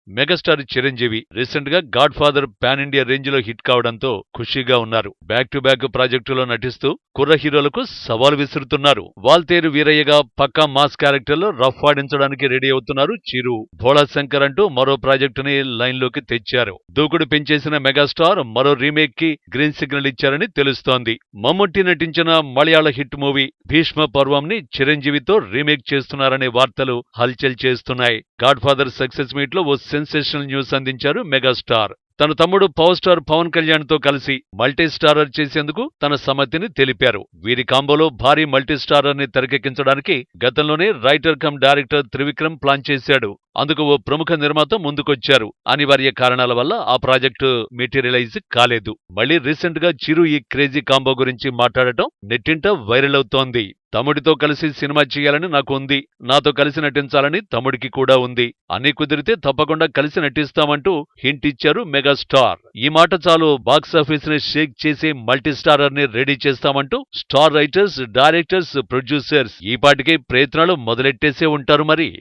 Megastar Chiranjeevi recent గా God father pan India range లో hit కావడంతో ఖుషీగా ఉన్నారు. బ్యాక్ టు బ్యాక్ ప్రాజెక్టులో నటిస్తూ కుర్ర హీరోలకు సవాల్ విసురుతున్నారు. వాల్తేరు వీరయ్యగా పక్కా మాస్ క్యారెక్టర్ లో రఫ్ ఆడించడానికి రెడీ అవుతున్నారు చిరు. భోళా శంకర్ అంటూ మరో ప్రాజెక్టుని లైన్ లోకి తెచ్చారు. దూకుడు పెంచేసిన మెగాస్టార్ మరో రీమేక్ కి గ్రీన్ సిగ్నల్ ఇచ్చారని తెలుస్తోంది. మమ్ముట్టి నటించిన మలయాళ హిట్ మూవీ భీష్మ పర్వం ని చిరంజీవితో రీమేక్ చేస్తున్నారనే వార్తలు హల్చల్ చేస్తున్నాయి. గాడ్ ఫాదర్ సక్సెస్ మీట్ లో ఓ సెన్సేషనల్ న్యూస్ అందించారు మెగాస్టార్. తన తమ్ముడు పవర్ స్టార్ పవన్ కళ్యాణ్ తో కలిసి మల్టీ స్టారర్ చేసేందుకు తన సమ్మతిని తెలిపారు. వీరి కాంబోలో భారీ మల్టీ స్టారర్ ని తెరకెక్కించడానికి గతంలోనే writer cum director Trivikram plan చేశాడు. అందుకు ఓ ప్రముఖ నిర్మాత ముందుకొచ్చారు. అనివార్య కారణాల వల్ల ఆ ప్రాజెక్టు మెటీరియలైజ్ కాలేదు. మళ్ళీ రీసెంట్ గా చిరు ఈ క్రేజీ కాంబో గురించి మాట్లాడటం నెట్టింట వైరల్ అవుతోంది. తమ్ముడితో కలిసి సినిమా చేయాలని నాకు ఉంది, నాతో కలిసి నటించాలని తమ్ముడికి కూడా ఉంది, అన్ని కుదిరితే తప్పకుండా కలిసి నటిస్తామంటూ హింట్ ఇచ్చారు మెగాస్టార్. ఈ మాట చాలు బాక్సాఫీస్ ని షేక్ చేసే మల్టీ స్టారర్ ని రెడీ చేస్తామంటూ స్టార్ రైటర్స్, డైరెక్టర్స్, ప్రొడ్యూసర్స్ ఈ పాటికే ప్రయత్నాలు మొదలెట్టేసే ఉంటారు మరి.